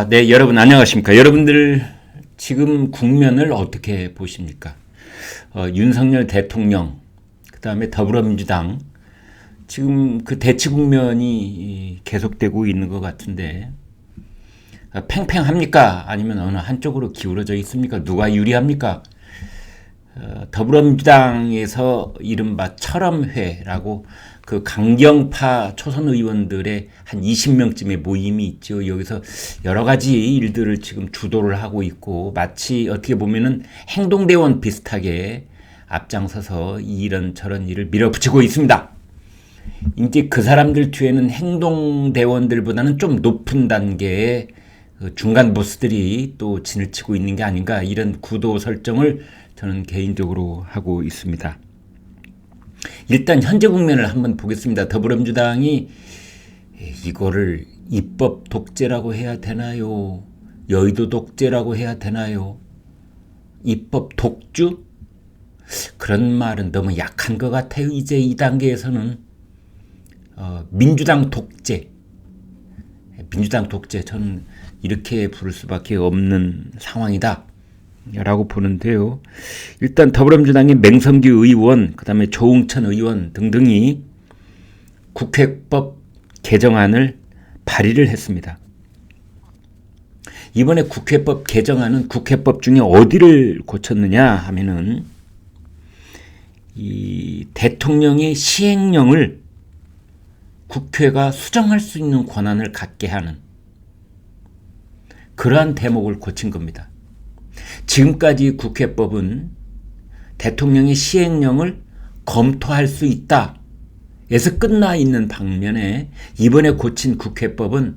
네, 여러분 안녕하십니까? 여러분들 지금 국면을 어떻게 보십니까? 윤석열 대통령, 그 다음에 더불어민주당, 지금 그 대치 국면이 계속되고 있는 것 같은데, 팽팽합니까? 아니면 어느 한쪽으로 기울어져 있습니까? 누가 유리합니까? 더불어민주당에서 이른바 철험회라고 그 강경파 초선 의원들의 한 20명쯤의 모임이 있죠. 여기서 여러 가지 일들을 지금 주도를 하고 있고, 마치 어떻게 보면은 행동대원 비슷하게 앞장서서 이런저런 일을 밀어붙이고 있습니다. 이제 그 사람들 뒤에는 행동대원들보다는 좀 높은 단계의 중간 보스들이 또 진을 치고 있는 게 아닌가, 이런 구도 설정을 저는 개인적으로 하고 있습니다. 일단 현재 국면을 한번 보겠습니다. 더불어민주당이 이거를 입법 독재라고 해야 되나요? 여의도 독재라고 해야 되나요? 입법 독주? 그런 말은 너무 약한 것 같아요. 이제 이 단계에서는 민주당 독재, 저는 이렇게 부를 수밖에 없는 상황이다 라고 보는데요. 일단 더불어민주당의 맹성규 의원, 그 다음에 조응천 의원 등등이 국회법 개정안을 발의를 했습니다. 이번에 국회법 개정안은 국회법 중에 어디를 고쳤느냐 하면은 이 대통령의 시행령을 국회가 수정할 수 있는 권한을 갖게 하는 그러한 대목을 고친 겁니다. 지금까지 국회법은 대통령의 시행령을 검토할 수 있다 에서 끝나 있는 방면에, 이번에 고친 국회법은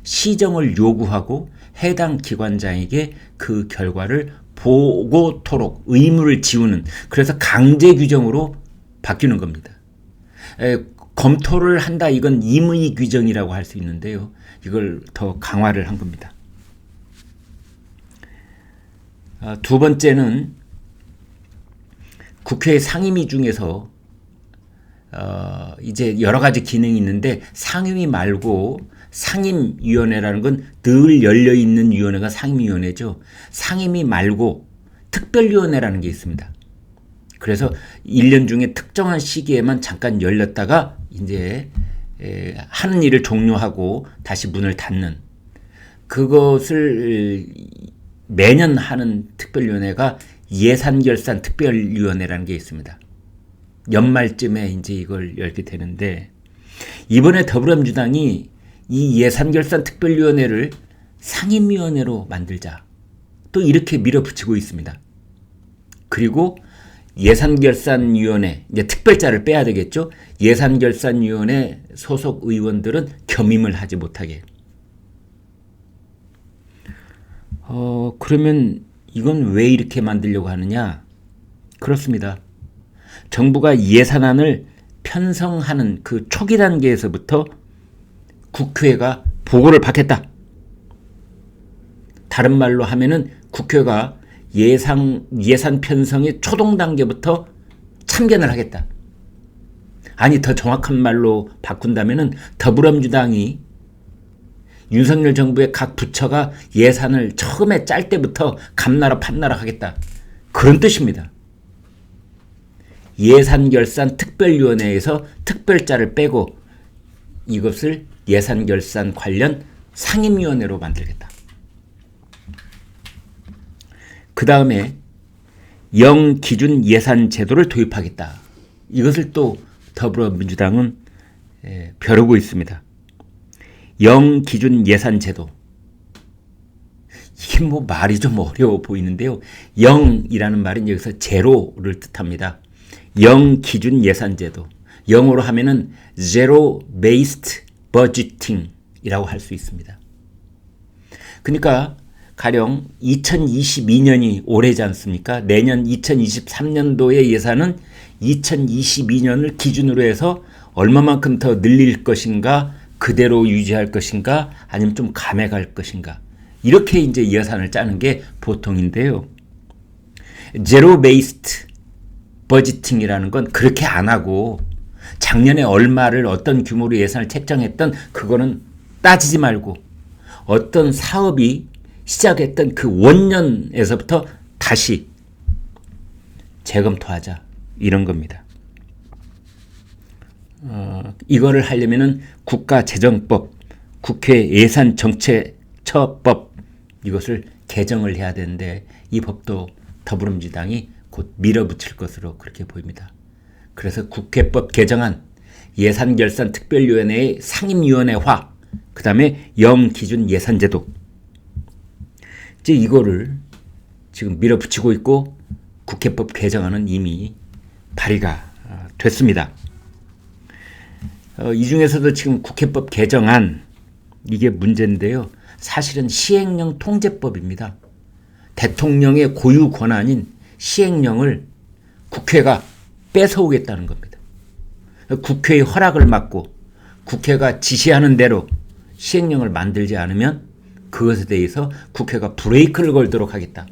시정을 요구하고 해당 기관장에게 그 결과를 보고토록 의무를 지우는, 그래서 강제 규정으로 바뀌는 겁니다. 검토를 한다, 이건 임의 규정이라고 할 수 있는데요. 이걸 더 강화를 한 겁니다. 두 번째는 국회 상임위 중에서 이제 여러 가지 기능이 있는데, 상임위 말고 상임위원회라는 건 늘 열려있는 위원회가 상임위원회죠. 상임위 말고 특별위원회라는 게 있습니다. 그래서 1년 중에 특정한 시기에만 잠깐 열렸다가 이제 하는 일을 종료하고 다시 문을 닫는, 그것을 매년 하는 특별위원회가 예산결산 특별위원회라는 게 있습니다. 연말쯤에 이제 이걸 열게 되는데, 이번에 더불어민주당이 이 예산결산 특별위원회를 상임위원회로 만들자, 또 이렇게 밀어붙이고 있습니다. 그리고 예산결산위원회, 이제 특별자를 빼야 되겠죠. 예산결산위원회 소속 의원들은 겸임을 하지 못하게. 그러면 이건 왜 이렇게 만들려고 하느냐? 그렇습니다. 정부가 예산안을 편성하는 그 초기 단계에서부터 국회가 보고를 받겠다. 다른 말로 하면은 국회가 예산 편성의 초동 단계부터 참견을 하겠다. 아니, 더 정확한 말로 바꾼다면은 더불어민주당이 윤석열 정부의 각 부처가 예산을 처음에 짤 때부터 감나라 판나라 하겠다, 그런 뜻입니다. 예산결산 특별위원회에서 특별자를 빼고 이것을 예산결산 관련 상임위원회로 만들겠다. 그 다음에 영기준 예산 제도를 도입하겠다. 이것을 또 더불어민주당은 벼르고 있습니다. 영기준 예산 제도. 이게 뭐 말이 좀 어려워 보이는데요. 영이라는 말은 여기서 제로를 뜻합니다. 영기준 예산 제도. 영어로 하면은 Zero Based Budgeting 이라고 할 수 있습니다. 그러니까 가령 2022년이 올해지 않습니까? 내년 2023년도의 예산은 2022년을 기준으로 해서 얼마만큼 더 늘릴 것인가, 그대로 유지할 것인가, 아니면 좀 감해갈 것인가, 이렇게 이제 예산을 짜는 게 보통인데요. 제로 베이스드 버지팅이라는 건 그렇게 안 하고, 작년에 얼마를 어떤 규모로 예산을 책정했던 그거는 따지지 말고 어떤 사업이 시작했던 그 원년에서부터 다시 재검토하자 이런 겁니다. 이거를 하려면은 국가재정법, 국회 예산정책처법 이것을 개정을 해야 되는데 이 법도 더불어민주당이 곧 밀어붙일 것으로 그렇게 보입니다. 그래서 국회법 개정안, 예산결산특별위원회의 상임위원회화, 그 다음에 영기준 예산제도 이제 이거를 지금 밀어붙이고 있고 국회법 개정안은 이미 발의가 됐습니다. 이 중에서도 지금 국회법 개정안 이게 문제인데요. 사실은 시행령 통제법입니다. 대통령의 고유 권한인 시행령을 국회가 뺏어오겠다는 겁니다. 국회의 허락을 받고 국회가 지시하는 대로 시행령을 만들지 않으면 그것에 대해서 국회가 브레이크를 걸도록 하겠다.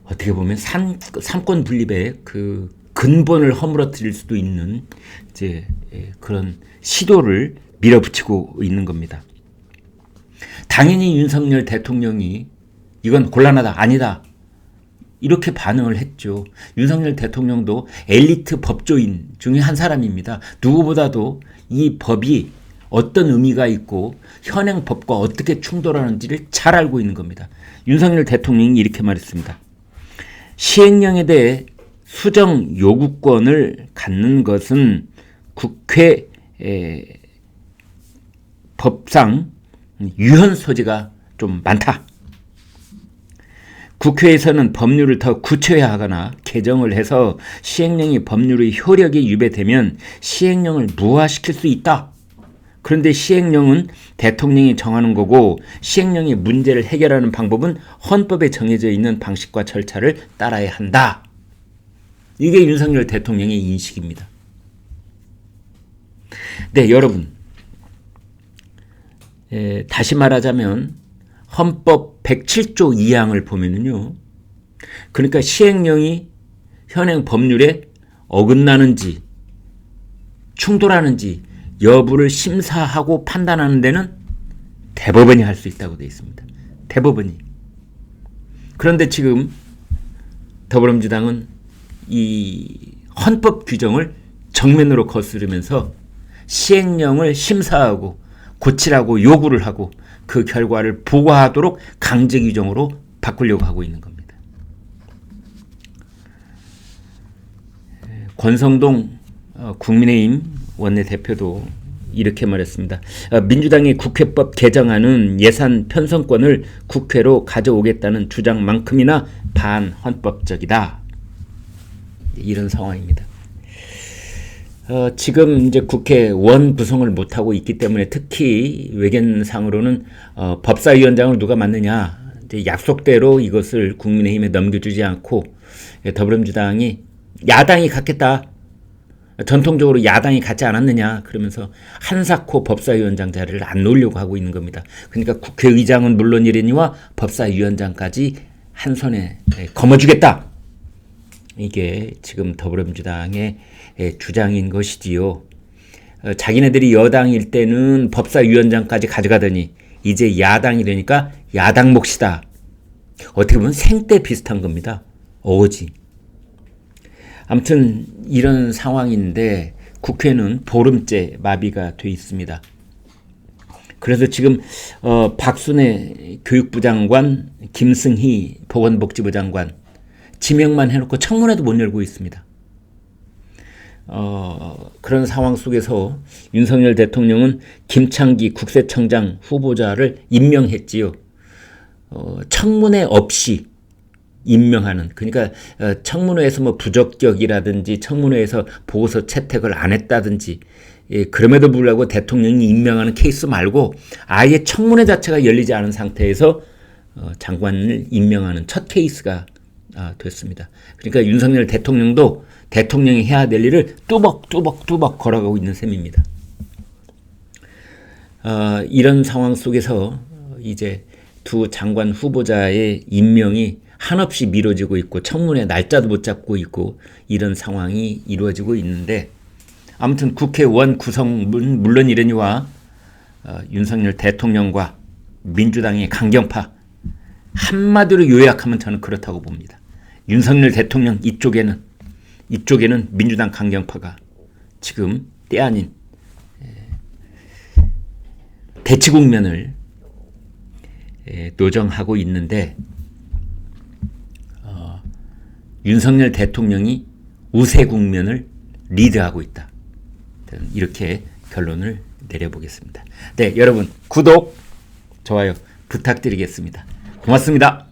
어떻게 보면 삼권 분립의 그 근본을 허물어뜨릴 수도 있는 이제 그런 시도를 밀어붙이고 있는 겁니다. 당연히 윤석열 대통령이 이건 곤란하다, 아니다 이렇게 반응을 했죠. 윤석열 대통령도 엘리트 법조인 중에 한 사람입니다. 누구보다도 이 법이 어떤 의미가 있고 현행 법과 어떻게 충돌하는지를 잘 알고 있는 겁니다. 윤석열 대통령이 이렇게 말했습니다. 시행령에 대해 수정 요구권을 갖는 것은 국회 법상 유연 소지가 좀 많다. 국회에서는 법률을 더 구체화하거나 개정을 해서 시행령이 법률의 효력이 유배되면 시행령을 무화시킬 수 있다. 그런데 시행령은 대통령이 정하는 거고 시행령의 문제를 해결하는 방법은 헌법에 정해져 있는 방식과 절차를 따라야 한다. 이게 윤석열 대통령의 인식입니다. 네, 여러분. 다시 말하자면 헌법 107조 2항을 보면은요. 그러니까 시행령이 현행 법률에 어긋나는지 충돌하는지 여부를 심사하고 판단하는 데는 대법원이 할 수 있다고 되어 있습니다. 대법원이. 그런데 지금 더불어민주당은 이 헌법 규정을 정면으로 거스르면서 시행령을 심사하고 고치라고 요구를 하고 그 결과를 부과하도록 강제 규정으로 바꾸려고 하고 있는 겁니다. 권성동 국민의힘 원내대표도 이렇게 말했습니다. 민주당의 국회법 개정안은 예산 편성권을 국회로 가져오겠다는 주장만큼이나 반헌법적이다. 이런 상황입니다. 지금 이제 국회 원 구성을 못하고 있기 때문에 특히 외견상으로는 법사위원장을 누가 맡느냐 이제 약속대로 이것을 국민의힘에 넘겨주지 않고 더불어민주당이 야당이 갖겠다. 전통적으로 야당이 갖지 않았느냐 그러면서 한사코 법사위원장 자리를 안 놓으려고 하고 있는 겁니다. 그러니까 국회의장은 물론이려니와 법사위원장까지 한 손에 거머쥐겠다. 이게 지금 더불어민주당의 주장인 것이지요. 자기네들이 여당일 때는 법사위원장까지 가져가더니 이제 야당이 되니까 야당 몫이다. 어떻게 보면 생떼 비슷한 겁니다. 어거지. 아무튼 이런 상황인데 국회는 보름째 마비가 돼 있습니다. 그래서 지금 박순애 교육부 장관, 김승희 보건복지부 장관 지명만 해놓고 청문회도 못 열고 있습니다. 그런 상황 속에서 윤석열 대통령은 김창기 국세청장 후보자를 임명했지요. 청문회 없이 임명하는, 그러니까 청문회에서 뭐 부적격이라든지 청문회에서 보고서 채택을 안 했다든지 그럼에도 불구하고 대통령이 임명하는 케이스 말고 아예 청문회 자체가 열리지 않은 상태에서 장관을 임명하는 첫 케이스가 됐습니다. 그러니까 윤석열 대통령도 대통령이 해야 될 일을 뚜벅 걸어가고 있는 셈입니다. 이런 상황 속에서 이제 두 장관 후보자의 임명이 한없이 미뤄지고 있고 청문회 날짜도 못 잡고 있고 이런 상황이 이루어지고 있는데 아무튼 국회 원 구성은 물론이려니와 윤석열 대통령과 민주당의 강경파, 한마디로 요약하면 저는 그렇다고 봅니다. 윤석열 대통령 이쪽에는 민주당 강경파가 지금 때 아닌 대치 국면을 노정하고 있는데 윤석열 대통령이 우세 국면을 리드하고 있다. 이렇게 결론을 내려보겠습니다. 네, 여러분 구독, 좋아요 부탁드리겠습니다. 고맙습니다.